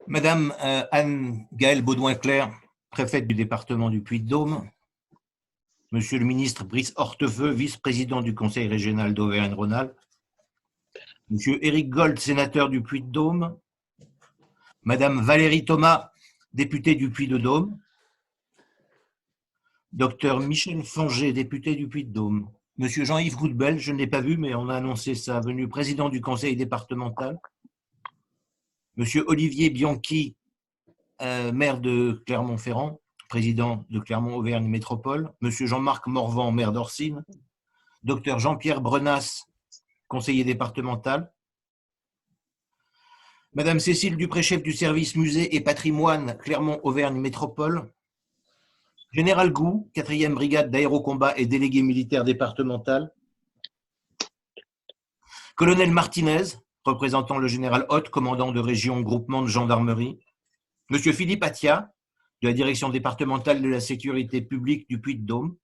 Madame Anne-Gaëlle Baudouin-Clerc, préfète du département du Puy-de-Dôme, Monsieur le ministre Brice Hortefeux, vice-président du Conseil régional d'Auvergne-Rhône-Alpes, Monsieur Éric Gold, sénateur du Puy-de-Dôme, Madame Valérie Thomas, députée du Puy-de-Dôme, Docteur Michel Fanger, député du Puy-de-Dôme, Monsieur Jean-Yves Goudbel, je ne l'ai pas vu, mais on a annoncé sa venue, président du Conseil départemental, Monsieur Olivier Bianchi, maire de Clermont-Ferrand, président de Clermont-Auvergne Métropole, Monsieur Jean-Marc Morvan, maire d'Orsine, Docteur Jean-Pierre Brenas, conseiller départemental, Madame Cécile Dupré, chef du service musée et patrimoine Clermont-Auvergne Métropole, Général Gou, 4e brigade d'aérocombat et délégué militaire départemental, Colonel Martinez, représentant le général Hoth, commandant de région groupement de gendarmerie, Monsieur Philippe Attia, de la direction départementale de la sécurité publique du Puy-de-Dôme,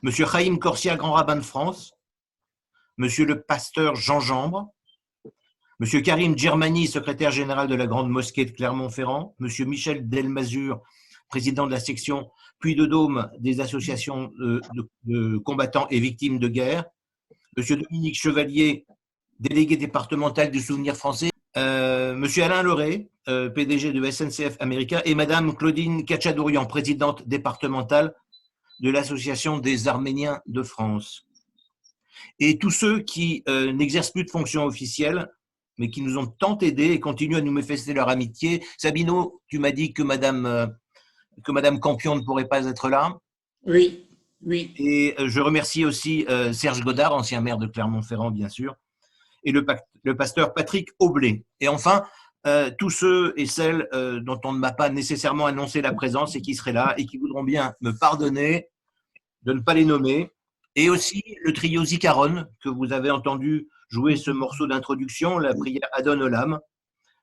Monsieur Chaïm Corsia, grand rabbin de France, Monsieur le pasteur Jean Jambre, Monsieur Karim Djermani, secrétaire général de la Grande Mosquée de Clermont-Ferrand, Monsieur Michel Delmazur, président de la section Puy-de-Dôme des associations de combattants et victimes de guerre, Monsieur Dominique Chevalier, délégué départemental du Souvenir français, Monsieur Alain Leray, PDG de SNCF America, et Madame Claudine Kachadourian, présidente départementale de l'Association des Arméniens de France. Et tous ceux qui n'exercent plus de fonction officielle, mais qui nous ont tant aidés et continuent à nous manifester leur amitié. Sabino, tu m'as dit que Madame Campion ne pourrait pas être là. Oui, oui. Et je remercie aussi Serge Godard, ancien maire de Clermont-Ferrand, bien sûr, et le pasteur Patrick Aublé. Et enfin, tous ceux et celles dont on ne m'a pas nécessairement annoncé la présence et qui seraient là et qui voudront bien me pardonner de ne pas les nommer. Et aussi le trio Zikaron, que vous avez entendu jouer ce morceau d'introduction, la prière Adon Olam,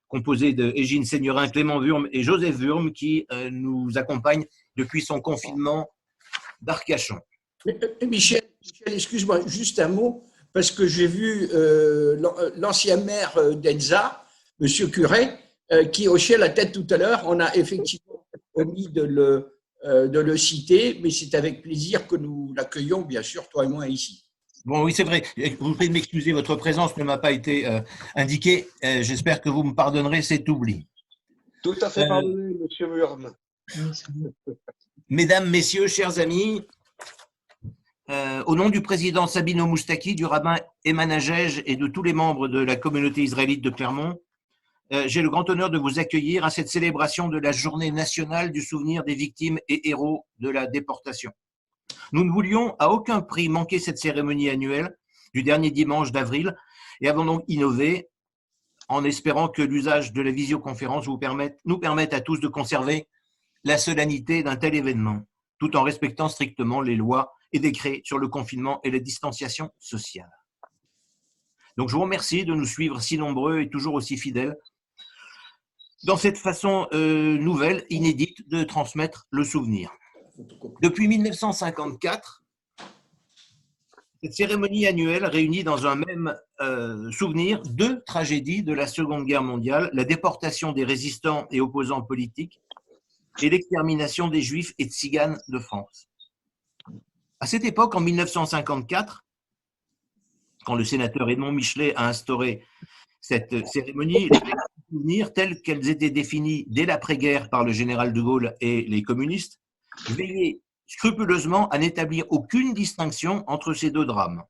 composée de Égine Seignerin, Clément Wurm et Joseph Wurm, qui nous accompagnent depuis son confinement d'Arcachon. Michel, excuse-moi, juste un mot, parce que j'ai vu l'ancien maire d'Enza, Monsieur Curet, qui hochait la tête tout à l'heure. On a effectivement omis de le citer, mais c'est avec plaisir que nous l'accueillons, bien sûr, toi et moi, ici. Bon, oui, c'est vrai. Vous pouvez m'excuser, votre présence ne m'a pas été indiquée. J'espère que vous me pardonnerez cet oubli. Tout à fait pardonné, Monsieur Wurm. Mesdames, Messieurs, chers amis, au nom du président Sabino Moustaki, du rabbin Eman Hagege et de tous les membres de la communauté israélite de Clermont, j'ai le grand honneur de vous accueillir à cette célébration de la Journée nationale du souvenir des victimes et héros de la déportation. Nous ne voulions à aucun prix manquer cette cérémonie annuelle du dernier dimanche d'avril et avons donc innové en espérant que l'usage de la visioconférence nous permette à tous de conserver la solennité d'un tel événement, tout en respectant strictement les lois et décrets sur le confinement et la distanciation sociale. Donc je vous remercie de nous suivre si nombreux et toujours aussi fidèles dans cette façon nouvelle, inédite, de transmettre le souvenir. Depuis 1954, cette cérémonie annuelle réunit dans un même souvenir deux tragédies de la Seconde Guerre mondiale, la déportation des résistants et opposants politiques et l'extermination des Juifs et Tziganes de France. À cette époque, en 1954, quand le sénateur Edmond Michelet a instauré cette cérémonie, les souvenirs telles qu'elles étaient définies dès l'après-guerre par le général de Gaulle et les communistes veillaient scrupuleusement à n'établir aucune distinction entre ces deux drames.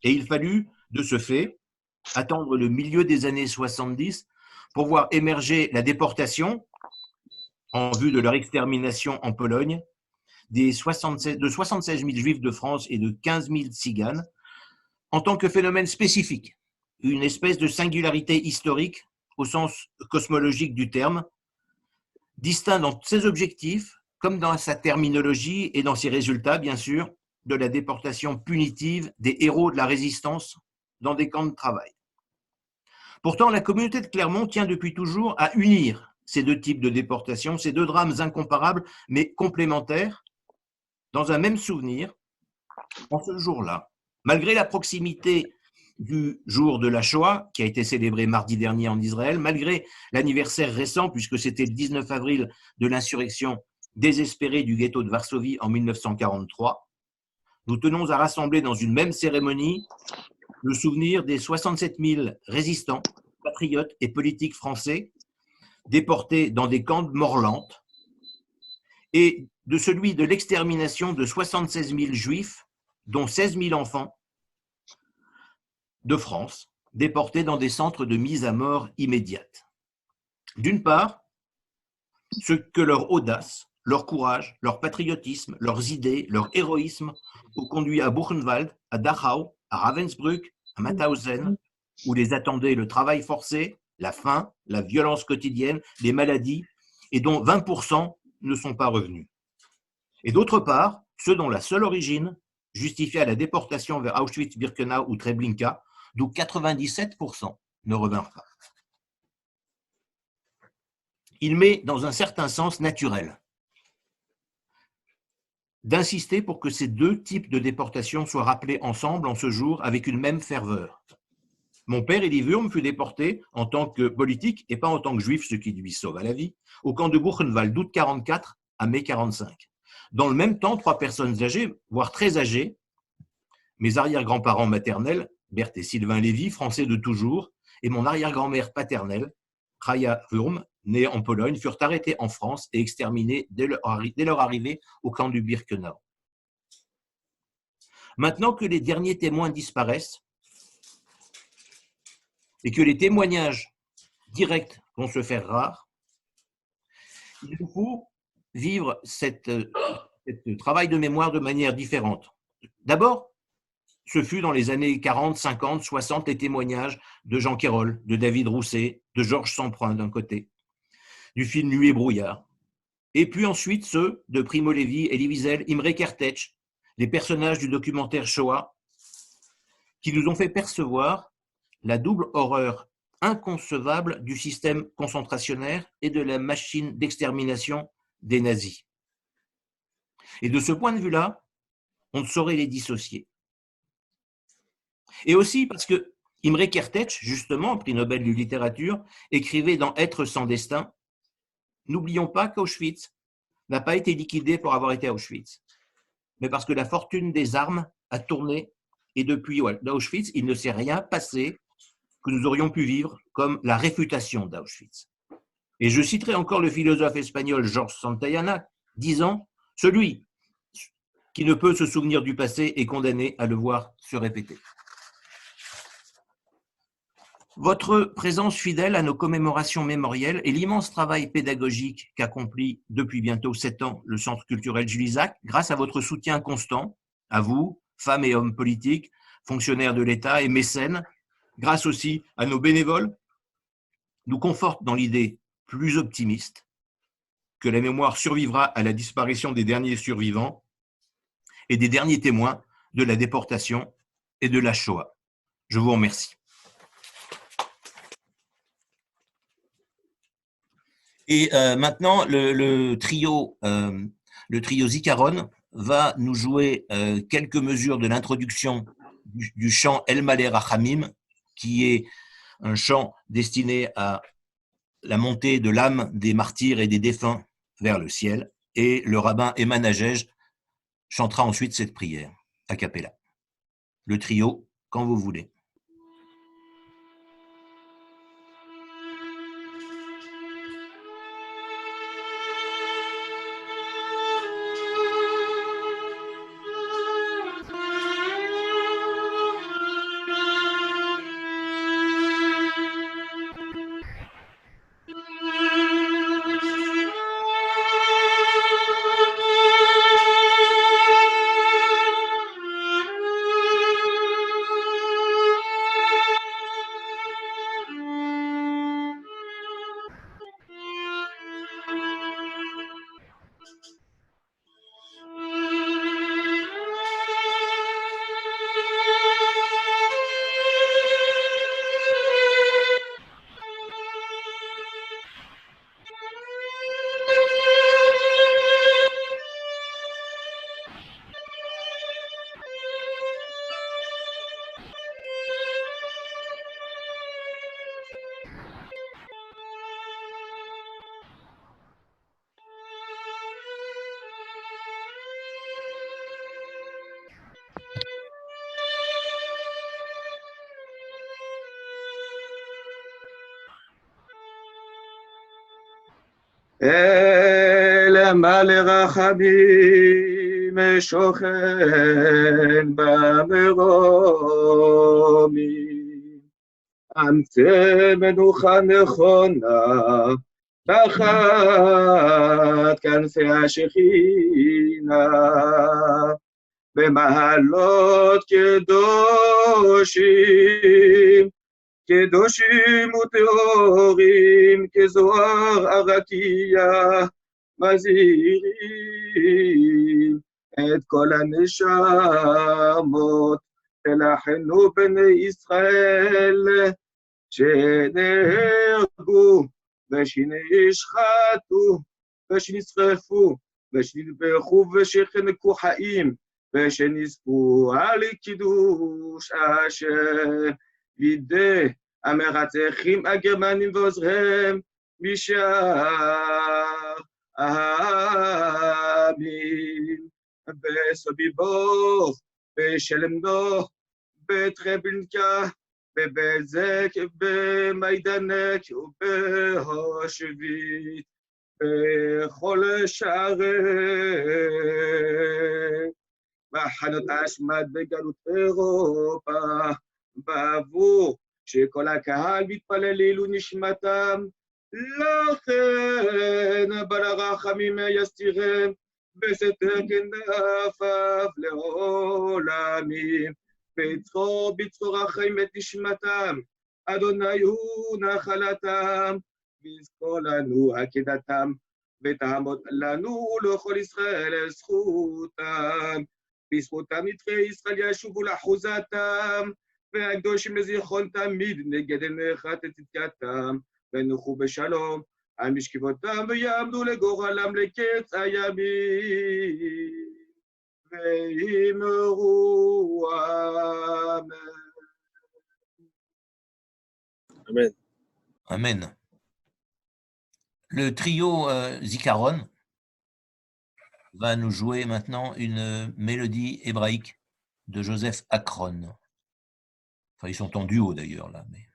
Et il fallut, de ce fait, attendre le milieu des années 70 pour voir émerger la déportation en vue de leur extermination en Pologne de 76 000 juifs de France et de 15 000 tziganes en tant que phénomène spécifique, une espèce de singularité historique au sens cosmologique du terme, distinct dans ses objectifs comme dans sa terminologie et dans ses résultats, bien sûr, de la déportation punitive des héros de la résistance dans des camps de travail. Pourtant, la communauté de Clermont tient depuis toujours à unir ces deux types de déportation, ces deux drames incomparables mais complémentaires, dans un même souvenir, en ce jour-là. Malgré la proximité du jour de la Shoah, qui a été célébré mardi dernier en Israël, malgré l'anniversaire récent, puisque c'était le 19 avril de l'insurrection désespérée du ghetto de Varsovie en 1943, nous tenons à rassembler dans une même cérémonie le souvenir des 67 000 résistants, patriotes et politiques français déportés dans des camps de mort lente et de celui de l'extermination de 76 000 juifs, dont 16 000 enfants, de France, déportés dans des centres de mise à mort immédiate. D'une part, ce que leur audace, leur courage, leur patriotisme, leurs idées, leur héroïsme ont conduit à Buchenwald, à Dachau, à Ravensbrück, à Mauthausen, où les attendait le travail forcé, la faim, la violence quotidienne, les maladies, et dont 20% ne sont pas revenus. Et d'autre part, ceux dont la seule origine justifia la déportation vers Auschwitz-Birkenau ou Treblinka, d'où 97% ne revinrent pas. Il m'est, dans un certain sens, naturel d'insister pour que ces deux types de déportation soient rappelés ensemble en ce jour avec une même ferveur. Mon père, Élie Wurm, fut déporté en tant que politique et pas en tant que juif, ce qui lui sauva la vie, au camp de Buchenwald d'août 44 à mai 45. Dans le même temps, 3 personnes âgées, voire très âgées, mes arrière-grands-parents maternels, Berthe et Sylvain Lévy, français de toujours, et mon arrière-grand-mère paternelle, Chaya Wurm, née en Pologne, furent arrêtés en France et exterminés dès leur arrivée au camp du Birkenau. Maintenant que les derniers témoins disparaissent et que les témoignages directs vont se faire rares, il nous faut vivre ce travail de mémoire de manière différente. D'abord, ce fut dans les années 40, 50, 60 les témoignages de Jean Quérol, de David Rousset, de Georges Semprun d'un côté, du film Nuit et brouillard. Et puis ensuite ceux de Primo Levi, Elie Wiesel, Imre Kertész, les personnages du documentaire Shoah, qui nous ont fait percevoir la double horreur inconcevable du système concentrationnaire et de la machine d'extermination des nazis. Et de ce point de vue-là, on ne saurait les dissocier. Et aussi parce que Imre Kertész, justement, prix Nobel de littérature, écrivait dans Être sans destin, n'oublions pas qu'Auschwitz n'a pas été liquidé pour avoir été Auschwitz, mais parce que la fortune des armes a tourné et depuis Auschwitz, il ne s'est rien passé que nous aurions pu vivre comme la réfutation d'Auschwitz. Et je citerai encore le philosophe espagnol Georges Santayana, disant « Celui qui ne peut se souvenir du passé est condamné à le voir se répéter ». Votre présence fidèle à nos commémorations mémorielles et l'immense travail pédagogique qu'accomplit depuis bientôt 7 ans le Centre culturel Jules Isaac, grâce à votre soutien constant, à vous, femmes et hommes politiques, fonctionnaires de l'État et mécènes, grâce aussi à nos bénévoles, nous conforte dans l'idée plus optimiste que la mémoire survivra à la disparition des derniers survivants et des derniers témoins de la déportation et de la Shoah. Je vous remercie. Et maintenant, le trio Zikaron va nous jouer quelques mesures de l'introduction du chant El Malé Rachamim, qui est un chant destiné à la montée de l'âme des martyrs et des défunts vers le ciel. Et le rabbin Eman Hagege chantera ensuite cette prière, a cappella. Le trio, quand vous voulez. אל מלא רחמים שוכן במרומים. אמצא מנוחה נכונה תחת כנפי השכינה. במעלות קדושים, קדושים וטהורים, כזוהר הרקיע, מזהירים את כל הנשמות. תלחנו בני ישראל שנהרגו ושנשחטו ושנשרפו ושנטבחו ושחנקו חיים ושנספו על קידוש השם בידי המרצחים הגרמנים ועוזריהם משאר העמים. בסוביבוך, בשלמנו, בטרבלינקה, בבזק, במיידנק ובהושבית, בכל שערי מחנות השמד בגלות אירופה, בעבור שכל הקהל מתפלל לעילוי נשמתם. לכן בעל הרחמים יסתירם בסתר כנפיו לעולמים. בצרור החיים את נשמתם, אדוני הוא נחלתם, ויזכור לנו עקדתם, ותעמוד לנו לכל ישראל זכותם. בזכותם נדחי ישראל ישובו לאחוזתם, והקדושים לזיכרון תמיד נגד עיניך צדקתם, ונוחו בשלום על משכבותם, ויעמדו לגורלם לקץ הימים. ואמרו Amen. Amen. Le trio Zikaron va nous jouer maintenant une mélodie hébraïque de Joseph Akron. Enfin, ils sont en duo d'ailleurs là. Mais...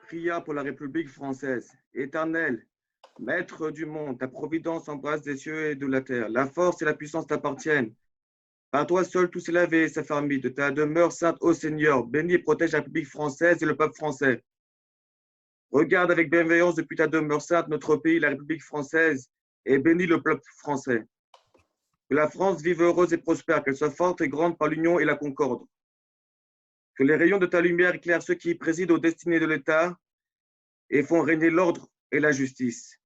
Prions pour la République française. Éternel, Maître du monde, ta providence embrasse des cieux et de la terre. La force et la puissance t'appartiennent. Par toi seul tout s'est lavé et s'affermit. De ta demeure sainte, ô Seigneur, bénis et protège la République française et le peuple français. Regarde avec bienveillance depuis ta demeure sainte notre pays, la République française, et bénis le peuple français. Que la France vive heureuse et prospère, qu'elle soit forte et grande par l'union et la concorde. Que les rayons de ta lumière éclairent ceux qui président aux destinées de l'État et font régner l'ordre et la justice.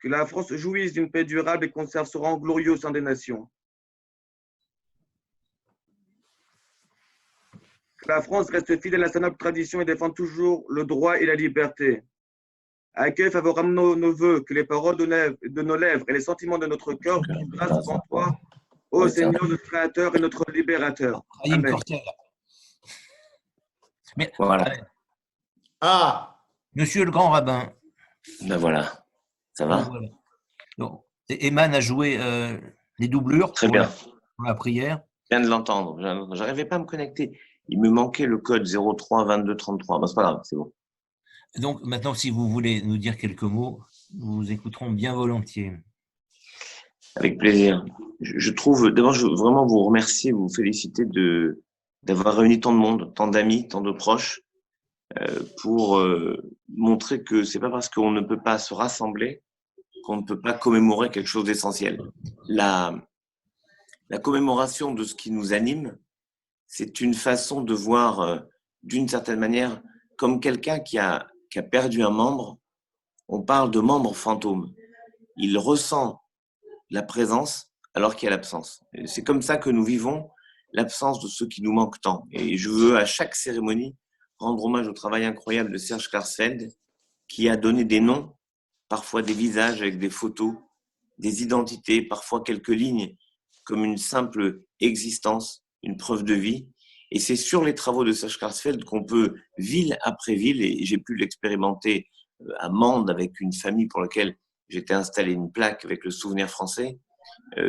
Que la France jouisse d'une paix durable et conserve ce rang glorieux au sein des nations. Que la France reste fidèle à sa noble tradition et défende toujours le droit et la liberté. Accueille favorablement nos vœux, que les paroles de nos lèvres et les sentiments de notre cœur grâce devant toi, ô Seigneur, notre Créateur et notre Libérateur. Amen. Mais, Voilà. Ah, Monsieur le grand rabbin. Ben voilà. Ça va? Voilà. Donc, Eman a joué Les doublures Très pour bien. pour la prière. Je viens de l'entendre. J'arrivais pas à me connecter. Il me manquait le code 03 22 33. Ben, c'est pas grave, c'est bon. Donc, maintenant, si vous voulez nous dire quelques mots, nous vous écouterons bien volontiers. Avec plaisir. Je trouve, d'abord, je veux vraiment vous remercier, vous féliciter d'avoir réuni tant de monde, tant d'amis, tant de proches, pour montrer que c'est pas parce qu'on ne peut pas se rassembler qu'on ne peut pas commémorer quelque chose d'essentiel. La commémoration de ce qui nous anime, c'est une façon de voir, d'une certaine manière, comme quelqu'un qui a perdu un membre, on parle de membre fantôme. Il ressent la présence alors qu'il y a l'absence. C'est comme ça que nous vivons l'absence de ceux qui nous manquent tant. Et je veux à chaque cérémonie rendre hommage au travail incroyable de Serge Klarsfeld qui a donné des noms, parfois des visages avec des photos, des identités, parfois quelques lignes, comme une simple existence, une preuve de vie. Et c'est sur les travaux de Serge Klarsfeld qu'on peut, ville après ville, et j'ai pu l'expérimenter à Mende avec une famille pour laquelle j'étais installé une plaque avec le souvenir français,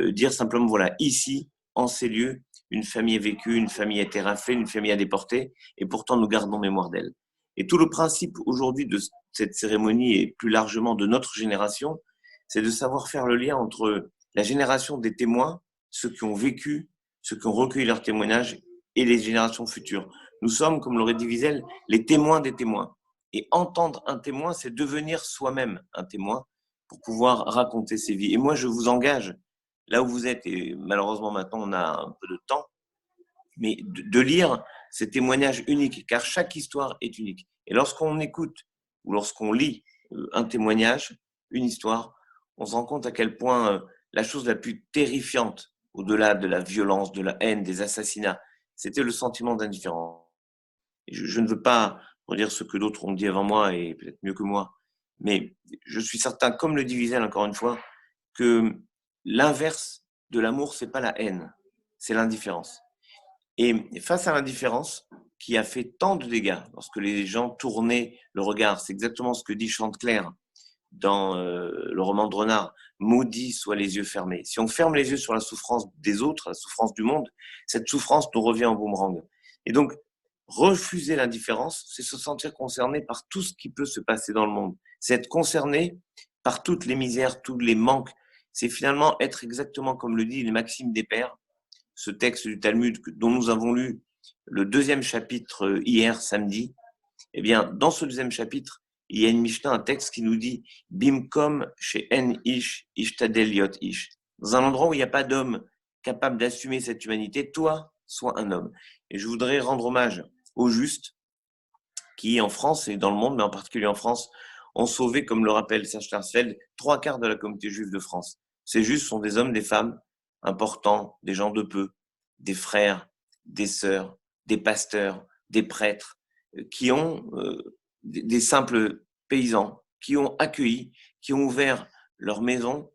dire simplement, voilà, ici, en ces lieux, une famille a vécu, une famille a été raflée, une famille a déporté, et pourtant nous gardons mémoire d'elle. Et tout le principe aujourd'hui de cette cérémonie et plus largement de notre génération, c'est de savoir faire le lien entre la génération des témoins, ceux qui ont vécu, ceux qui ont recueilli leurs témoignages, et les générations futures. Nous sommes, comme l'aurait dit Wiesel, les témoins des témoins. Et entendre un témoin, c'est devenir soi-même un témoin pour pouvoir raconter ses vies. Et moi, je vous engage, là où vous êtes, et malheureusement maintenant on a un peu de temps, mais de lire ces témoignages uniques, car chaque histoire est unique. Et lorsqu'on écoute ou lorsqu'on lit un témoignage, une histoire, on se rend compte à quel point la chose la plus terrifiante, au-delà de la violence, de la haine, des assassinats, c'était le sentiment d'indifférence. Je ne veux pas redire ce que d'autres ont dit avant moi, et peut-être mieux que moi, mais je suis certain, comme le dit Wiesel encore une fois, que l'inverse de l'amour, c'est pas la haine, c'est l'indifférence. Et face à l'indifférence qui a fait tant de dégâts, lorsque les gens tournaient le regard, c'est exactement ce que dit Chantecler dans le roman de Renard, maudits soient les yeux fermés. Si on ferme les yeux sur la souffrance des autres, la souffrance du monde, cette souffrance nous revient en boomerang. Et donc, refuser l'indifférence, c'est se sentir concerné par tout ce qui peut se passer dans le monde. C'est être concerné par toutes les misères, tous les manques. C'est finalement être exactement comme le dit les Maximes des Pères, ce texte du Talmud dont nous avons lu le 2e chapitre hier, samedi. Eh bien, dans ce 2e chapitre, il y a une Mishnah, un texte qui nous dit « Bimkom chez En Ish, Ishtadel Yot Ish ». Dans un endroit où il n'y a pas d'homme capable d'assumer cette humanité, toi, sois un homme. Et je voudrais rendre hommage aux justes qui, en France et dans le monde, mais en particulier en France, ont sauvé, comme le rappelle Serge Klarsfeld, 3/4 de la communauté juive de France. Ces justes sont des hommes, des femmes importants, des gens de peu, des frères, des sœurs, des pasteurs, des prêtres, qui ont des simples paysans, qui ont accueilli, qui ont ouvert leur maison,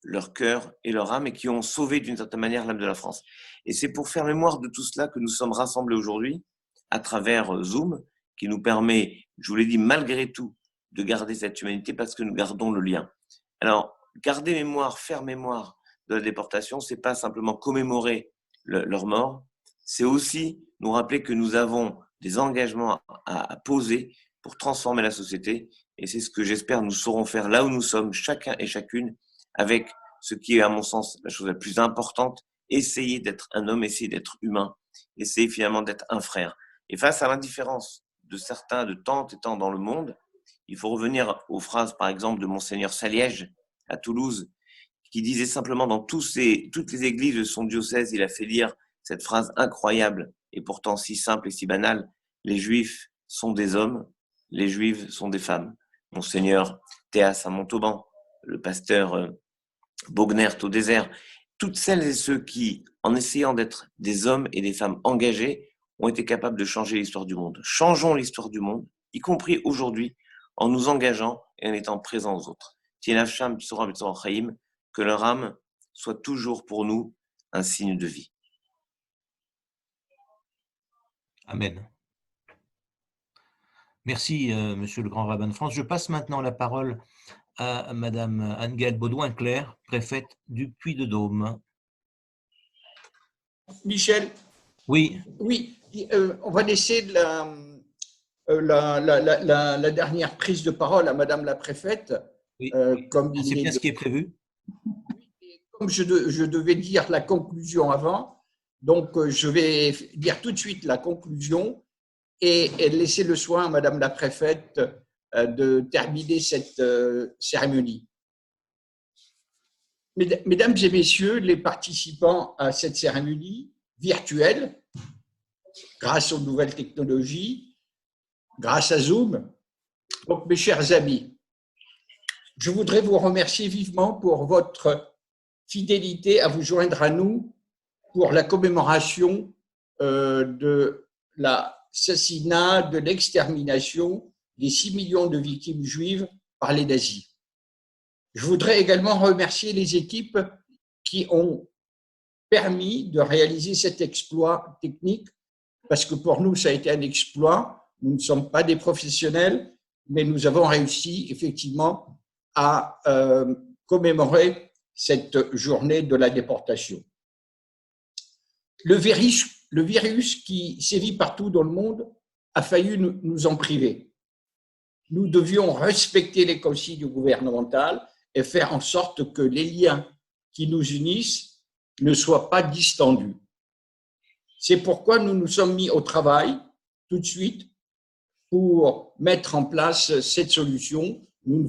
leur cœur et leur âme et qui ont sauvé d'une certaine manière l'âme de la France. Et c'est pour faire mémoire de tout cela que nous sommes rassemblés aujourd'hui à travers Zoom, qui nous permet, je vous l'ai dit, malgré tout, de garder cette humanité parce que nous gardons le lien. Alors, garder mémoire, faire mémoire de la déportation, c'est pas simplement commémorer leur mort, c'est aussi nous rappeler que nous avons des engagements à poser pour transformer la société. Et c'est ce que j'espère nous saurons faire là où nous sommes, chacun et chacune, avec ce qui est, à mon sens, la chose la plus importante, essayer d'être un homme, essayer d'être humain, essayer finalement d'être un frère. Et face à l'indifférence de certains de tant et tant dans le monde, il faut revenir aux phrases, par exemple, de Monseigneur Saliège à Toulouse, qui disait simplement dans toutes les églises de son diocèse, il a fait lire cette phrase incroyable et pourtant si simple et si banale, les Juifs sont des hommes, les Juives sont des femmes. Monseigneur Théas à Montauban, le pasteur Bognert au désert, toutes celles et ceux qui, en essayant d'être des hommes et des femmes engagés, ont été capables de changer l'histoire du monde. Changeons l'histoire du monde, y compris aujourd'hui, en nous engageant et en étant présents aux autres. Que leur âme soit toujours pour nous un signe de vie. Amen. Merci, Monsieur le Grand Rabbin de France. Je passe maintenant la parole à Madame Anne-Gaëlle Baudouin-Clerc, préfète du Puy-de-Dôme. Michel, Oui, oui, on va laisser la dernière prise de parole à Madame la préfète, oui. comme il C'est est bien ce qui est prévu. comme je devais dire la conclusion avant, donc je vais dire tout de suite la conclusion et laisser le soin à Madame la préfète de terminer cette cérémonie. Mesdames et messieurs, les participants à cette cérémonie virtuelle, grâce aux nouvelles technologies, grâce à Zoom, donc mes chers amis, je voudrais vous remercier vivement pour votre fidélité à vous joindre à nous pour la commémoration de l'assassinat, de l'extermination des 6 millions de victimes juives par les nazis. Je voudrais également remercier les équipes qui ont permis de réaliser cet exploit technique, parce que pour nous, ça a été un exploit. Nous ne sommes pas des professionnels, mais nous avons réussi effectivement à commémorer cette journée de la déportation. Le virus qui sévit partout dans le monde a failli nous en priver. Nous devions respecter les consignes gouvernementales et faire en sorte que les liens qui nous unissent ne soient pas distendus. C'est pourquoi nous nous sommes mis au travail tout de suite pour mettre en place cette solution. Nous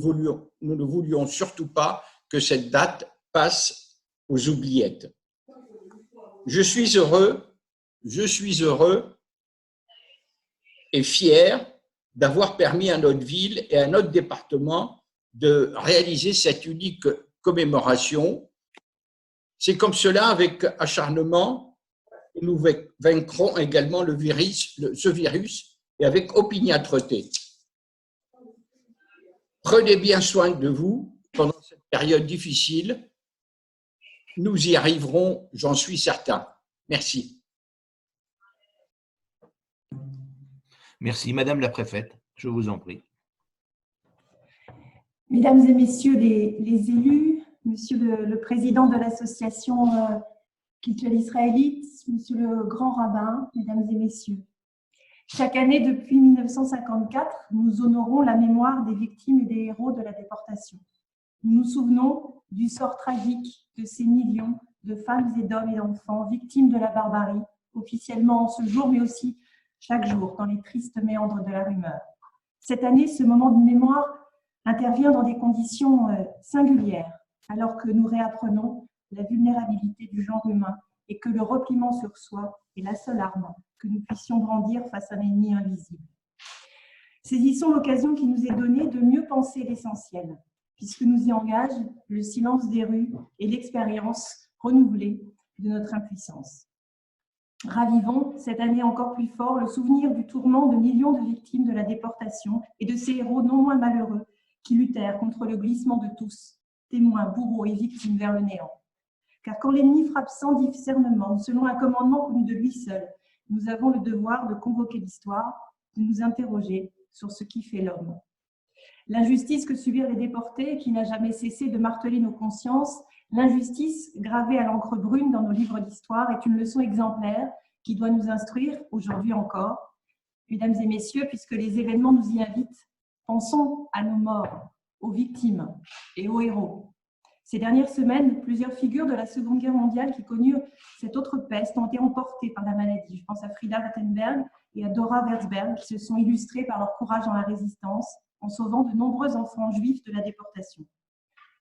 ne voulions surtout pas que cette date passe aux oubliettes. Je suis heureux et fier d'avoir permis à notre ville et à notre département de réaliser cette unique commémoration. C'est comme cela, avec acharnement, que nous vaincrons également ce virus et avec opiniâtreté. Prenez bien soin de vous pendant cette période difficile. Nous y arriverons, j'en suis certain. Merci. Merci, Madame la préfète. Je vous en prie. Mesdames et messieurs les élus, monsieur le président de l'association culturelle israélite, monsieur le grand rabbin, mesdames et messieurs. Chaque année depuis 1954, nous honorons la mémoire des victimes et des héros de la déportation. Nous nous souvenons du sort tragique de ces millions de femmes et d'hommes et d'enfants victimes de la barbarie, officiellement en ce jour, mais aussi chaque jour dans les tristes méandres de la rumeur. Cette année, ce moment de mémoire intervient dans des conditions singulières, alors que nous réapprenons la vulnérabilité du genre humain et que le repliement sur soi est la seule arme que nous puissions brandir face à un ennemi invisible. Saisissons l'occasion qui nous est donnée de mieux penser l'essentiel, puisque nous y engage le silence des rues et l'expérience renouvelée de notre impuissance. Ravivons, cette année encore plus fort, le souvenir du tourment de millions de victimes de la déportation et de ces héros non moins malheureux qui luttèrent contre le glissement de tous, témoins, bourreaux et victimes vers le néant. Car quand l'ennemi frappe sans discernement, selon un commandement connu de lui seul, nous avons le devoir de convoquer l'histoire, de nous interroger sur ce qui fait l'homme. L'injustice que subirent les déportés et qui n'a jamais cessé de marteler nos consciences, l'injustice gravée à l'encre brune dans nos livres d'histoire est une leçon exemplaire qui doit nous instruire, aujourd'hui encore. Mesdames et messieurs, puisque les événements nous y invitent, pensons à nos morts, aux victimes et aux héros. Ces dernières semaines, plusieurs figures de la Seconde Guerre mondiale qui connurent cette autre peste ont été emportées par la maladie. Je pense à Frida Rattenberg et à Dora Werzberg qui se sont illustrées par leur courage dans la résistance en sauvant de nombreux enfants juifs de la déportation.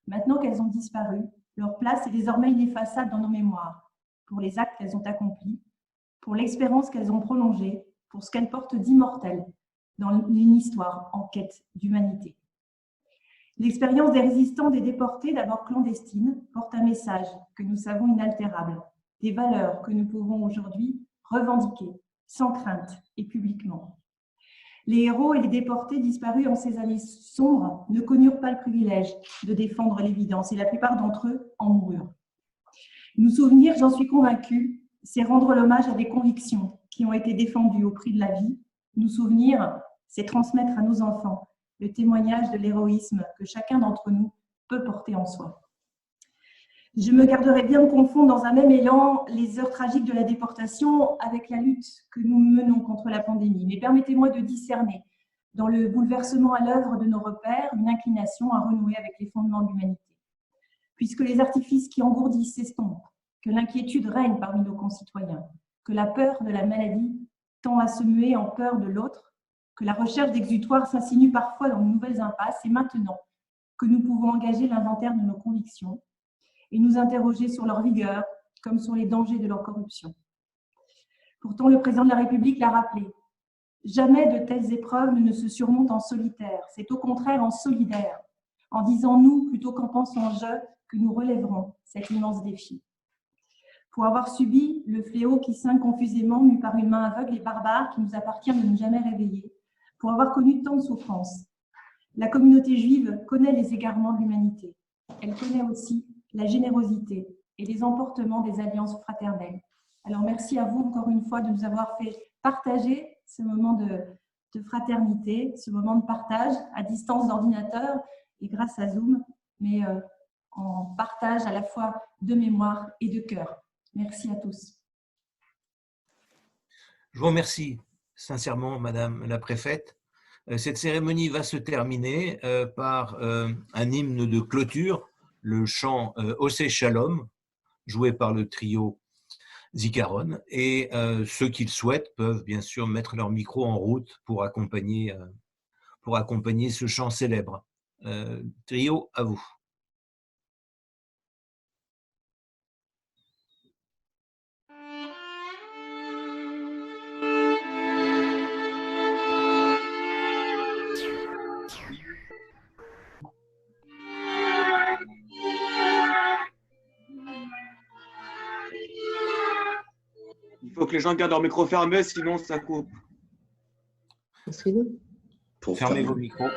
Maintenant qu'elles ont disparu, leur place est désormais ineffaçable dans nos mémoires, pour les actes qu'elles ont accomplis, pour l'expérience qu'elles ont prolongée, pour ce qu'elles portent d'immortel dans une histoire en quête d'humanité. L'expérience des résistants, des déportés, d'abord clandestines, porte un message que nous savons inaltérable, des valeurs que nous pouvons aujourd'hui revendiquer, sans crainte et publiquement. Les héros et les déportés disparus en ces années sombres ne connurent pas le privilège de défendre l'évidence et la plupart d'entre eux en moururent. Nous souvenir, j'en suis convaincue, c'est rendre l'hommage à des convictions qui ont été défendues au prix de la vie. Nous souvenir, c'est transmettre à nos enfants le témoignage de l'héroïsme que chacun d'entre nous peut porter en soi. Je me garderai bien de confondre dans un même élan les heures tragiques de la déportation avec la lutte que nous menons contre la pandémie. Mais permettez-moi de discerner dans le bouleversement à l'œuvre de nos repères une inclination à renouer avec les fondements de l'humanité. Puisque les artifices qui engourdissent s'estompent, que l'inquiétude règne parmi nos concitoyens, que la peur de la maladie tend à se muer en peur de l'autre, que la recherche d'exutoires s'insinue parfois dans de nouvelles impasses, et maintenant que nous pouvons engager l'inventaire de nos convictions et nous interroger sur leur vigueur comme sur les dangers de leur corruption. Pourtant, le président de la République l'a rappelé, jamais de telles épreuves ne se surmontent en solitaire, c'est au contraire en solidaire, en disant nous plutôt qu'en pensant je, que nous relèverons cet immense défi. Pour avoir subi le fléau qui cingle confusément, mu par une main aveugle et barbare qui nous appartient de ne jamais réveiller, pour avoir connu tant de souffrances, la communauté juive connaît les égarements de l'humanité. Elle connaît aussi la générosité et les emportements des alliances fraternelles. Alors merci à vous encore une fois de nous avoir fait partager ce moment de fraternité, ce moment de partage à distance d'ordinateur et grâce à Zoom, mais en partage à la fois de mémoire et de cœur. Merci à tous. Je vous remercie sincèrement, Madame la Préfète. Cette cérémonie va se terminer par un hymne de clôture, le chant Osé Shalom, joué par le trio Zikaron. Et ceux qui le souhaitent peuvent bien sûr mettre leur micro en route pour accompagner ce chant célèbre. Trio, à vous. Il faut que les gens gardent leur micro fermé, sinon ça coupe. Fermez vos micros.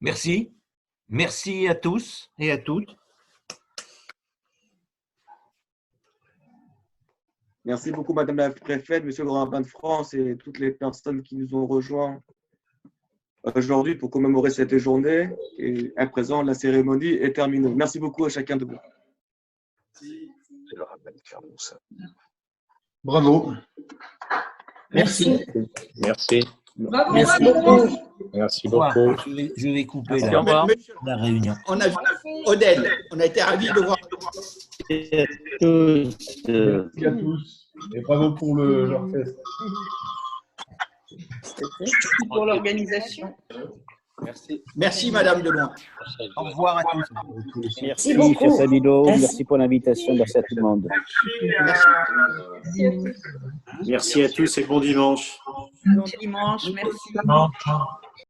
Merci. Merci à tous et à toutes. Merci beaucoup, Madame la Préfète, Monsieur le Grand Rabbin de France et toutes les personnes qui nous ont rejoints aujourd'hui pour commémorer cette journée. Et à présent, la cérémonie est terminée. Merci beaucoup à chacun de vous. Bravo. Merci. Merci. Bravo, Merci bravo. beaucoup. Merci beaucoup. Je vais couper Merci, au revoir. la réunion. On a vu Odel, on a été ravis de voir. Merci à tous. Merci à tous. Et bravo pour le Genre-Fest. Merci pour l'organisation. Merci. Merci, Madame Deloin. Au revoir à tous. Merci, beaucoup. cher Sabino. Merci. Merci pour l'invitation. Merci à tout le monde. Merci. Merci à tous et bon dimanche. Bon dimanche, merci.